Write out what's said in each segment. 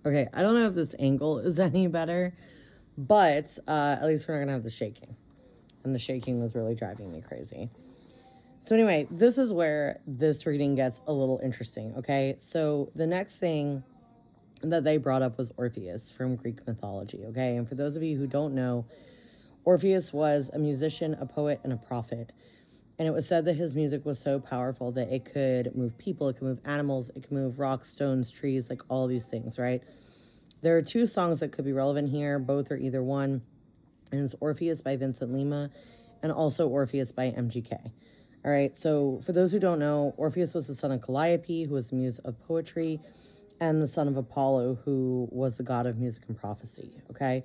Okay, I don't know if this angle is any better, but at least we're not going to have the shaking. And the shaking was really driving me crazy. So anyway, this is where this reading gets a little interesting, okay? So the next thing that they brought up was Orpheus from Greek mythology, okay? And for those of you who don't know, Orpheus was a musician, a poet, and a prophet. And it was said that his music was so powerful that it could move people, it could move animals, it could move rocks, stones, trees, like all these things, right? There are two songs that could be relevant here. Both are either one, and it's Orpheus by Vincent Lima and also Orpheus by MGK. All right, so for those who don't know, Orpheus was the son of Calliope, who was the muse of poetry, and the son of Apollo, who was the god of music and prophecy, okay?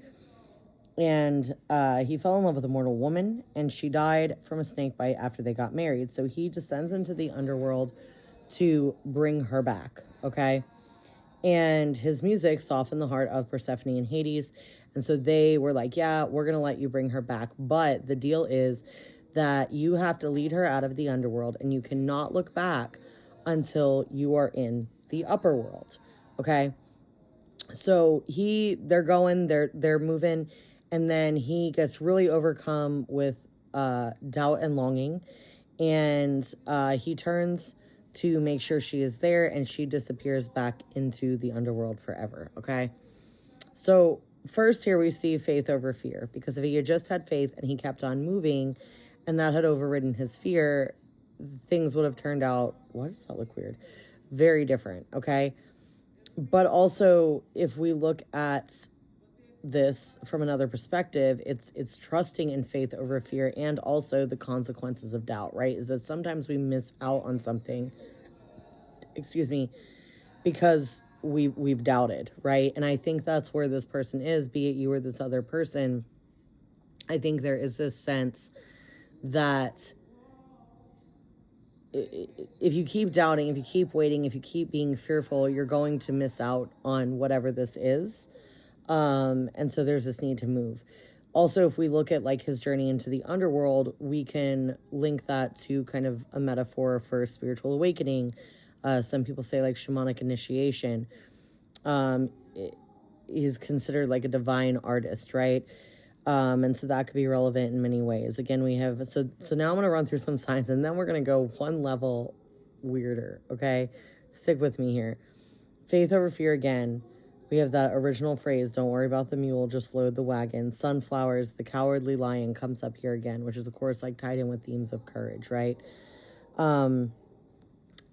And he fell in love with a mortal woman, and she died from a snake bite after they got married. So he descends into the underworld to bring her back, okay? And his music softened the heart of Persephone and Hades. And so they were like, yeah, we're going to let you bring her back. But the deal is that you have to lead her out of the underworld, and you cannot look back until you are in the upper world. Okay. So they're moving, and then he gets really overcome with doubt and longing. And he turns to make sure she is there, and she disappears back into the underworld forever, okay? So first here we see faith over fear, because if he had just had faith and he kept on moving and that had overridden his fear, things would have turned out, why does that look weird? Very different, okay? But also, if we look at this from another perspective, it's trusting in faith over fear, and also the consequences of doubt, right? Is that sometimes we miss out on something, because we've doubted, right? And I think that's where this person is, be it you or this other person. I think there is this sense that if you keep doubting, if you keep waiting, if you keep being fearful, you're going to miss out on whatever this is. And so there's this need to move. Also, if we look at like his journey into the underworld, we can link that to kind of a metaphor for spiritual awakening. Some people say like shamanic initiation. He's considered like a divine artist, right? And so that could be relevant in many ways. Again, we have, so now I'm going to run through some signs, and then we're going to go one level weirder, okay? Stick with me here. Faith over fear again. We have that original phrase, don't worry about the mule, just load the wagon. Sunflowers, the cowardly lion comes up here again, which is, of course, like tied in with themes of courage, right? And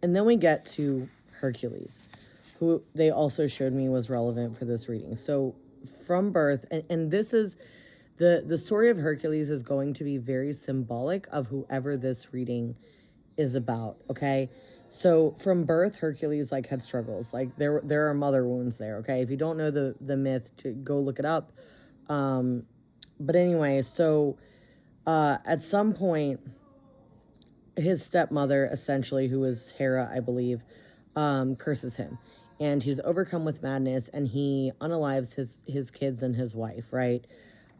then we get to Hercules, who they also showed me was relevant for this reading. So from birth, and this is, the story of Hercules is going to be very symbolic of whoever this reading is about, okay? So from birth, Hercules like had struggles. Like there are mother wounds there, okay? If you don't know the myth, go look it up. But anyway, so at some point, his stepmother, essentially, who is Hera, I believe, curses him. And he's overcome with madness, and he unalives his kids and his wife, right?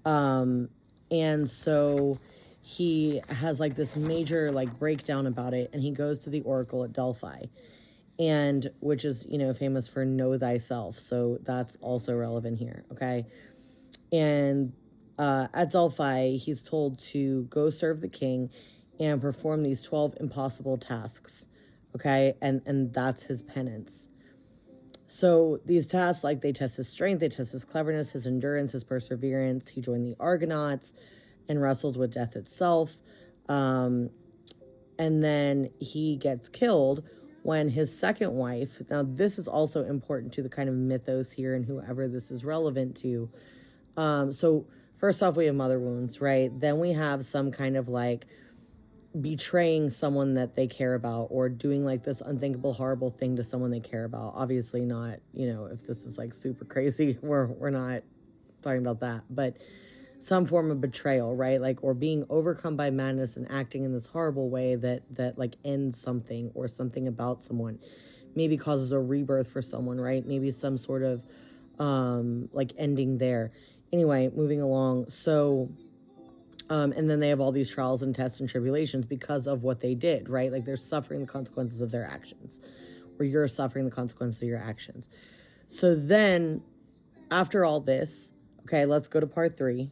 And so he has like this major like breakdown about it, and he goes to the oracle at Delphi, and which is, famous for know thyself. So that's also relevant here, okay? And at Delphi, he's told to go serve the king and perform these 12 impossible tasks, okay? And that's his penance. So these tasks, like, they test his strength, they test his cleverness, his endurance, his perseverance. He joined the Argonauts and wrestled with death itself. And then he gets killed when his second wife, now this is also important to the kind of mythos here and whoever this is relevant to. So first off, we have mother wounds, right? Then we have some kind of like betraying someone that they care about, or doing like this unthinkable, horrible thing to someone they care about. Obviously not, if this is like super crazy, we're not talking about that, but some form of betrayal, right? Like, or being overcome by madness and acting in this horrible way that like ends something, or something about someone, maybe causes a rebirth for someone, right? Maybe some sort of like ending there. Anyway, moving along. So and then they have all these trials and tests and tribulations because of what they did, right? Like, they're suffering the consequences of their actions, or you're suffering the consequences of your actions. So then, after all this, okay, let's go to part 3.